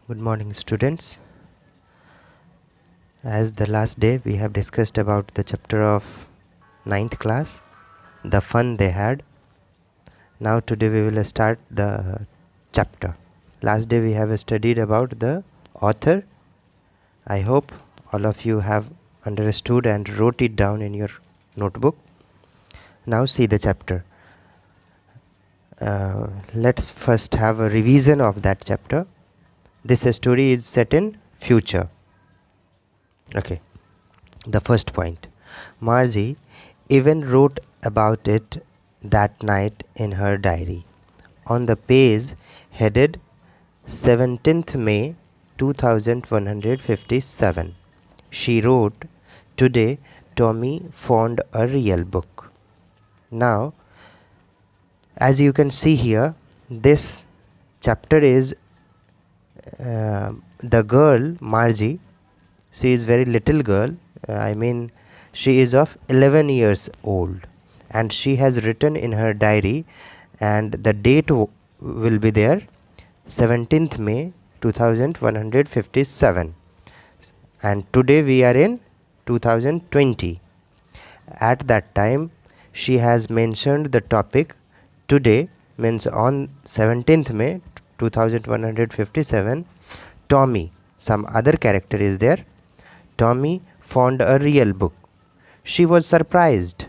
Good morning, students. As the last day, we have discussed about the chapter of ninth class, the fun they had. Now today we will start the chapter. Last day we have studied about the author. I hope all of you have understood and wrote it down in your notebook. Now see the chapter. Let's first have a revision of that chapter. This story is set in future. Okay, the first point. Margie even wrote about it that night in her diary. On the page headed 17th May 2157, she wrote, "Today Tommy found a real book." Now, as you can see here, this chapter is the girl Margie. She is very little girl. She is of 11 years old, and she has written in her diary, and the date will be there, 17th May 2157, and today we are in 2020. At that time she has mentioned the topic. Today means on 17th May 2157, Tommy, some other character is there, Tommy found a real book. She was surprised,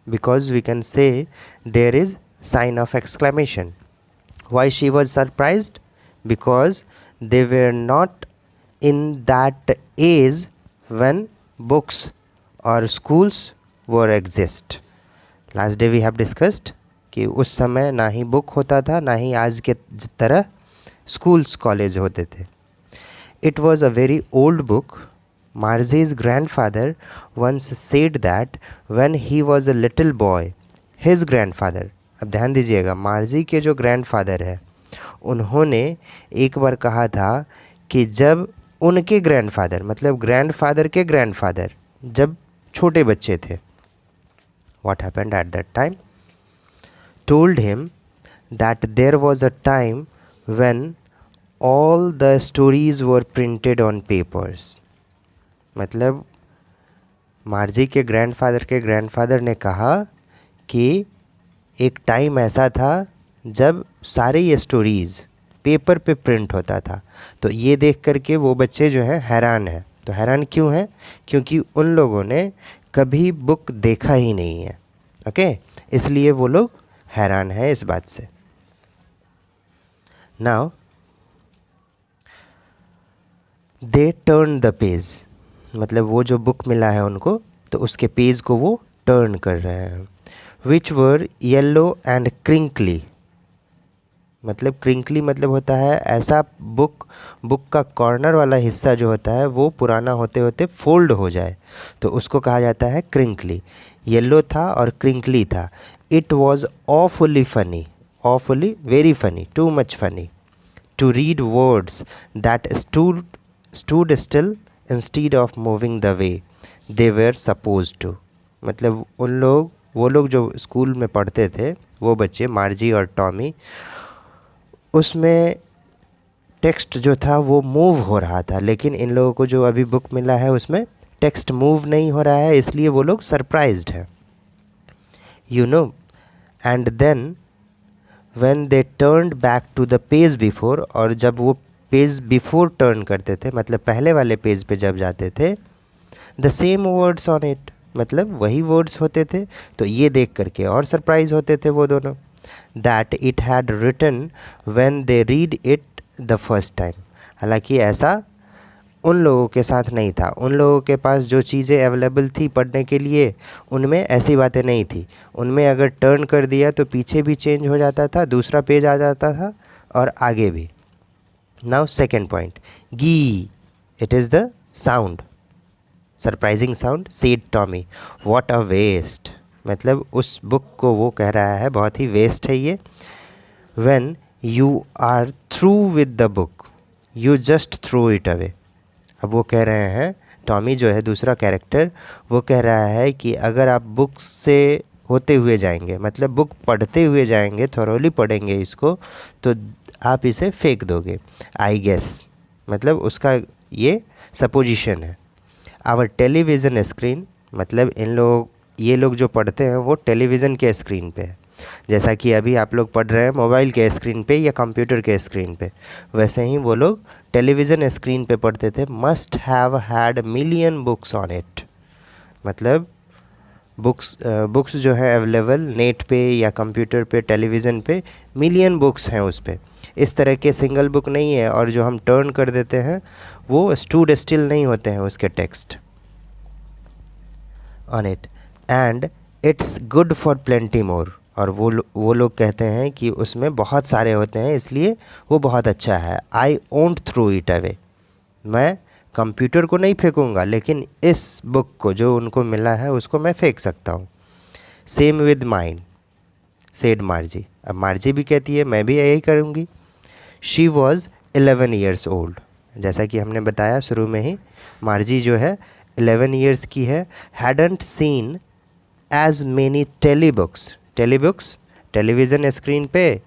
because we can say there is sign of exclamation. Why she was surprised? Because they were not in that age when books or schools were exist. Last day we have discussed कि उस समय ना ही book होता था, ना ही आज के तरह schools कॉलेज होते थे. It was a very old book. Margie's grandfather once said that when he was a little boy, his grandfather, अब ध्यान दीजिएगा, मार्जी के जो ग्रैंडफादर है उन्होंने एक बार कहा था कि जब उनके ग्रैंडफादर, मतलब ग्रैंडफादर के ग्रैंडफादर जब छोटे बच्चे थे, what happened at that time, told him that there was a time when all the stories were printed on papers. मतलब मार्जी के ग्रैंडफादर ने कहा कि एक टाइम ऐसा था जब सारे ये स्टोरीज़ पेपर पे प्रिंट होता था. तो ये देख करके वो बच्चे जो हैं हैरान हैं. तो हैरान क्यों हैं? क्योंकि उन लोगों ने कभी बुक देखा ही नहीं है. ओके, इसलिए वो लोग हैरान हैं इस बात से. Now they turn the page, मतलब वो जो बुक मिला है उनको, तो उसके पेज को वो टर्न कर रहे हैं. विच वर येलो एंड क्रिंकली, मतलब क्रिंकली मतलब होता है ऐसा बुक का कॉर्नर वाला हिस्सा जो होता है वो पुराना होते होते फोल्ड हो जाए, तो उसको कहा जाता है क्रिंकली. येलो था और क्रिंकली था. It was awfully funny, awfully very funny, too much funny, to read words that stood still instead of moving the way they were supposed to. मतलब वो लोग जो स्कूल में पढ़ते थे, वो बच्चे मार्जी और टॉमी, उसमें टेक्स्ट जो था वो मूव हो रहा था, लेकिन इन लोगों को जो अभी बुक मिला है उसमें टेक्स्ट मूव नहीं हो रहा है, इसलिए वो लोग सरप्राइज्ड हैं. You know, and then when they turned back to the page before, और जब वो पेज बिफोर टर्न करते थे, मतलब पहले वाले पेज पे जब जाते थे, the same words on it, मतलब वही वर्ड्स होते थे. तो ये देख करके और सरप्राइज होते थे वो दोनों. That it had written when they read it the first time. हालांकि ऐसा उन लोगों के साथ नहीं था. उन लोगों के पास जो चीज़ें अवेलेबल थी पढ़ने के लिए, उनमें ऐसी बातें नहीं थी. उनमें अगर टर्न कर दिया तो पीछे भी चेंज हो जाता था, दूसरा पेज आ जाता था और आगे भी. Now second point, gee, it is the sound, surprising sound, said Tommy. What a waste, मतलब उस बुक को वो कह रहा है बहुत ही वेस्ट है ये. When you are through with the book, you just throw it away. अब वो कह रहे हैं, टॉमी जो है दूसरा कैरेक्टर, वो कह रहा है कि अगर आप बुक से होते हुए जाएंगे, मतलब बुक पढ़ते हुए जाएंगे, थोरोली पढ़ेंगे इसको, तो आप इसे फेंक दोगे। आई गेस मतलब उसका ये सपोजिशन है। आवर टेलीविज़न स्क्रीन मतलब ये लोग जो पढ़ते हैं वो टेलीविज़न के स्क्रीन पे है, जैसा कि अभी आप लोग पढ़ रहे हैं मोबाइल के स्क्रीन पे या कंप्यूटर के स्क्रीन पे, वैसे ही वो लोग टेलीविज़न स्क्रीन पे पढ़ते थे। Must have had million books on it मतलब बुक्स जो है अवेलेबल नेट पे या कंप्यूटर पे टेलीविज़न पे मिलियन बुक्स हैं उस पे। इस तरह के सिंगल बुक नहीं है, और जो हम टर्न कर देते हैं वो स्टूड स्टिल नहीं होते हैं उसके text on it. And it's good for plenty more, और वो लोग कहते हैं कि उसमें बहुत सारे होते हैं इसलिए वो बहुत अच्छा है। आई ओंट थ्रू इट अवे, मैं कंप्यूटर को नहीं फेंकूंगा लेकिन इस बुक को जो उनको मिला है उसको मैं फेंक सकता हूँ। सेम विद माइन सेड मार्जी, अब मार्जी भी कहती है मैं भी यही करूँगी। शी वॉज 11 ईयर्स ओल्ड, जैसा कि हमने बताया शुरू में ही, मार्जी जो है 11 ईयर्स की है। Hadn't seen as many tele books television screen पे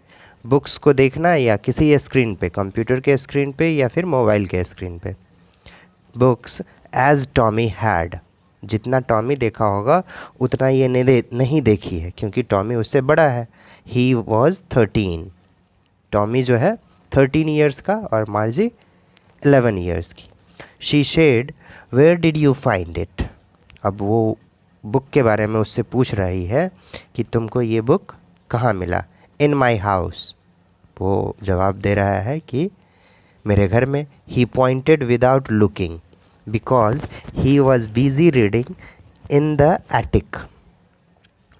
बुक्स को देखना या किसी स्क्रीन पे, कंप्यूटर के स्क्रीन पे या फिर मोबाइल के स्क्रीन पे। बुक्स एज टॉमी हैड, जितना टॉमी देखा होगा उतना ये नहीं देखी है क्योंकि टॉमी उससे बड़ा है। ही वॉज 13, टॉमी जो है 13 ईयर्स का और मार्जी 11 ईयर्स की। She said where did you find it, अब वो बुक के बारे में उससे पूछ रही है कि तुमको ये बुक कहाँ मिला। इन माई हाउस, वो जवाब दे रहा है कि मेरे घर में। He pointed without looking because he was busy reading in the attic,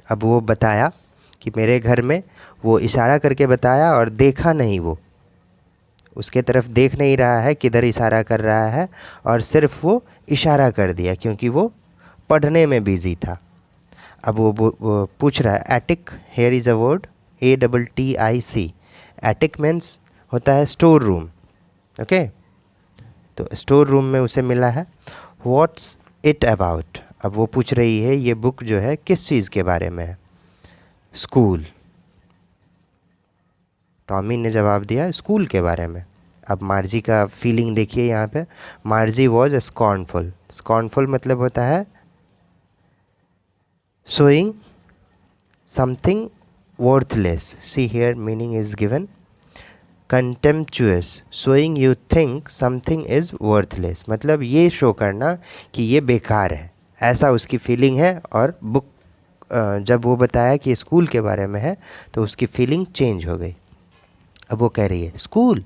अब वो बताया कि मेरे घर में, वो इशारा करके बताया और देखा नहीं, वो उसके तरफ देख नहीं रहा है किधर इशारा कर रहा है, और सिर्फ वो इशारा कर दिया क्योंकि वो पढ़ने में बिजी था। अब वो पूछ रहा है attic, here is a word ATTIC, attic means होता है स्टोर रूम, ओके, तो स्टोर रूम में उसे मिला है। व्हाट्स इट अबाउट, अब वो पूछ रही है ये बुक जो है किस चीज़ के बारे में है। स्कूल, टॉमी ने जवाब दिया स्कूल के बारे में। अब मार्जी का फीलिंग देखिए यहाँ पे, मार्जी वॉज स्कॉर्नफुल मतलब होता है showing something worthless, see here meaning is given, contemptuous, showing you think something is worthless मतलब ये शो करना कि ये बेकार है, ऐसा उसकी फीलिंग है। और बुक जब वो बताया कि स्कूल के बारे में है तो उसकी फीलिंग चेंज हो गई। अब वो कह रही है स्कूल,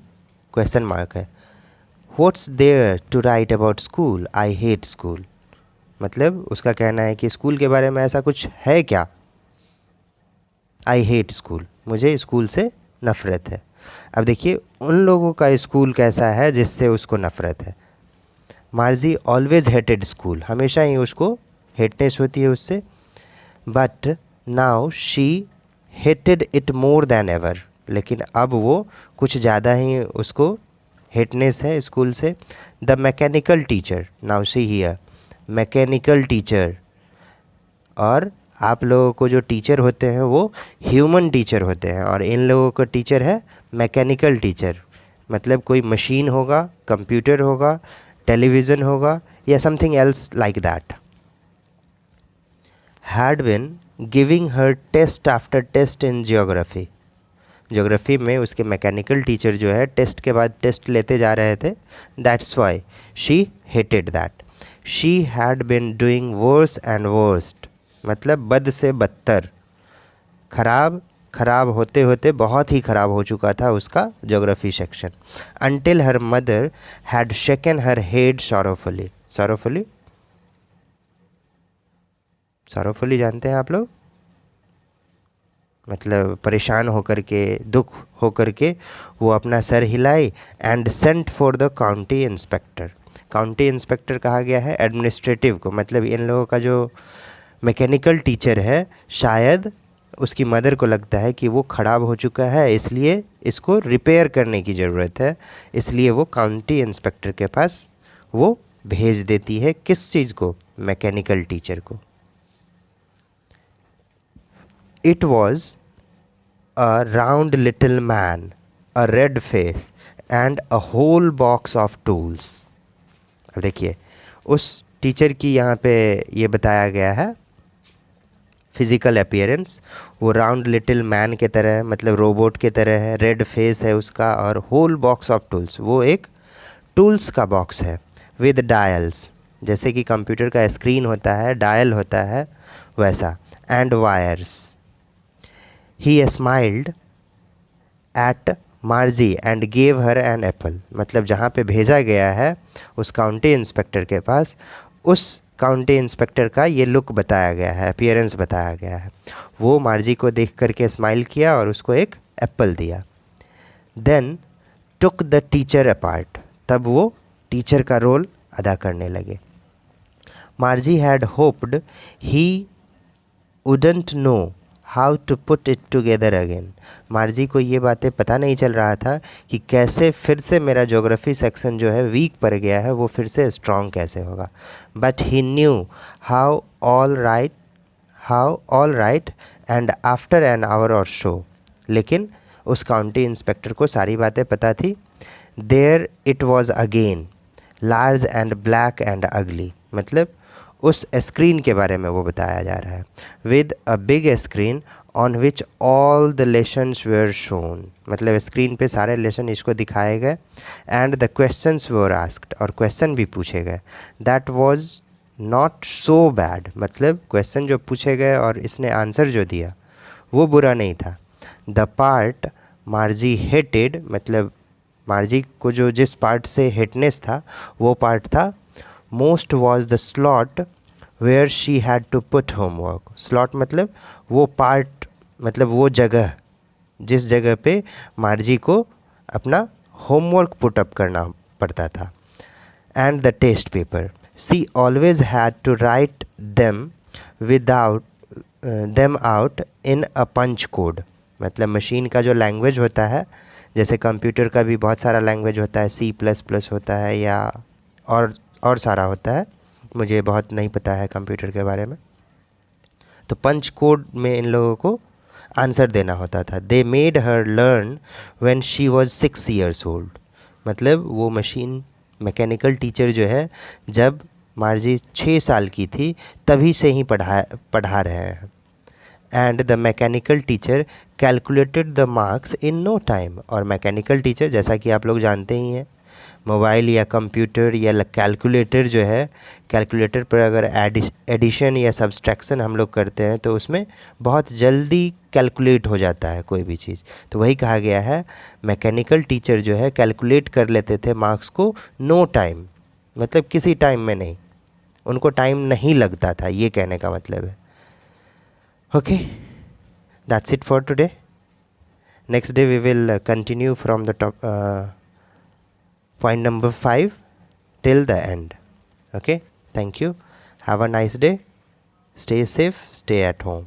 क्वेश्चन मार्क है। What's there to write about school, I hate school, मतलब उसका कहना है कि स्कूल के बारे में ऐसा कुछ है क्या। आई हेट स्कूल, मुझे स्कूल से नफ़रत है। अब देखिए उन लोगों का स्कूल कैसा है जिससे उसको नफ़रत है। मार्जी ऑलवेज हेटेड स्कूल, हमेशा ही उसको हेटनेस होती है उससे। But now she hated it more than ever, लेकिन अब वो कुछ ज़्यादा ही उसको हेटनेस है स्कूल से। The mechanical teacher, now see here, mechanical teacher, और आप लोगों को जो टीचर होते हैं वो ह्यूमन टीचर होते हैं, और इन लोगों का टीचर है मैकेनिकल टीचर, मतलब कोई मशीन होगा, कंप्यूटर होगा, टेलीविज़न होगा या something else like that. Had been giving her test after test in geography में उसके मैकेनिकल टीचर जो है टेस्ट के बाद टेस्ट लेते जा रहे थे। That's why she hated that. She had been doing worse and worst, मतलब बद से बदतर, खराब होते होते बहुत ही ख़राब हो चुका था उसका geography section. Until her mother had shaken her head sorrowfully, sorrowfully जानते हैं आप लोग, मतलब परेशान होकर के, दुख होकर के वो अपना सर हिलाई। And sent for the county inspector, county inspector कहा गया है एडमिनिस्ट्रेटिव को, मतलब इन लोगों का जो मैकेनिकल टीचर है शायद उसकी मदर को लगता है कि वो ख़राब हो चुका है, इसलिए इसको रिपेयर करने की ज़रूरत है, इसलिए वो काउंटी इंस्पेक्टर के पास वो भेज देती है। किस चीज़ को, मैकेनिकल टीचर को। It was a round little man a red face and a whole box of tools. अब देखिए उस टीचर की यहाँ पे ये बताया गया है फिज़िकल अपीयरेंस, वो राउंड लिटिल मैन के तरह है, मतलब रोबोट के तरह है, रेड फेस है उसका, और होल बॉक्स ऑफ टूल्स, वो एक टूल्स का बॉक्स है, विद डायल्स, जैसे कि कंप्यूटर का स्क्रीन होता है, डायल होता है वैसा, and wires. He smiled at Margie and gave her an apple. मतलब जहाँ पे भेजा गया है उस काउंटी इंस्पेक्टर के पास, उस काउंटी इंस्पेक्टर का ये लुक बताया गया है, अपीयरेंस बताया गया है. वो मार्जी को देख करके स्माइल किया और उसको एक एप्पल दिया. Then took the teacher apart. तब वो टीचर का रोल अदा करने लगे. Margie had hoped he wouldn't know how to put it together again. Margie को ये बातें पता नहीं चल रहा था कि कैसे फिर से मेरा ज्योग्राफी सेक्शन जो है वीक पड़ गया है, वो फिर से स्ट्रॉन्ग कैसे होगा. But he knew how all right and after an hour or so. लेकिन उस काउंटी इंस्पेक्टर को सारी बातें पता थी. There it was again large and black and ugly. मतलब उस स्क्रीन के बारे में वो बताया जा रहा है. With a big screen on which all the lessons were shown. मतलब स्क्रीन पे सारे लेसन इसको दिखाए गए. And the questions were asked, और क्वेश्चन भी पूछे गए. That was not so bad. मतलब क्वेश्चन जो पूछे गए और इसने आंसर जो दिया वो बुरा नहीं था. द पार्ट मार्जी हेटेड, मतलब मार्जी को जो जिस पार्ट से हेटनेस था वो पार्ट था most was the slot where she had to put homework. Slot मतलब वो पार्ट, मतलब वो जगह जिस जगह पे मार्जी को अपना होमवर्क पुट अप करना पड़ता था. And the test paper she always had to write them without them out in a punch code. मतलब मशीन का जो लैंग्वेज होता है, जैसे कंप्यूटर का भी बहुत सारा लैंग्वेज होता है, C++ होता है या और सारा होता है, मुझे बहुत नहीं पता है कंप्यूटर के बारे में. तो पंच कोड में इन लोगों को आंसर देना होता था. They made her learn when she was 6 years old. मतलब वो मशीन मैकेनिकल टीचर जो है, जब मार्जी 6 साल की थी तभी से ही पढ़ा रहे हैं. And the mechanical teacher calculated the marks in no time. और मैकेनिकल टीचर, जैसा कि आप लोग जानते ही हैं, मोबाइल या कंप्यूटर या कैलकुलेटर जो है, कैलकुलेटर पर अगर एडिशन या सब्सट्रैक्शन हम लोग करते हैं तो उसमें बहुत जल्दी कैलकुलेट हो जाता है कोई भी चीज़. तो वही कहा गया है, मैकेनिकल टीचर जो है कैलकुलेट कर लेते थे मार्क्स को नो टाइम, मतलब किसी टाइम में नहीं, उनको टाइम नहीं लगता था, ये कहने का मतलब है. Okay, that's it for today. Next day we will continue from the point number 5 till the end. Okay, thank you. Have a nice day. Stay safe, stay at home.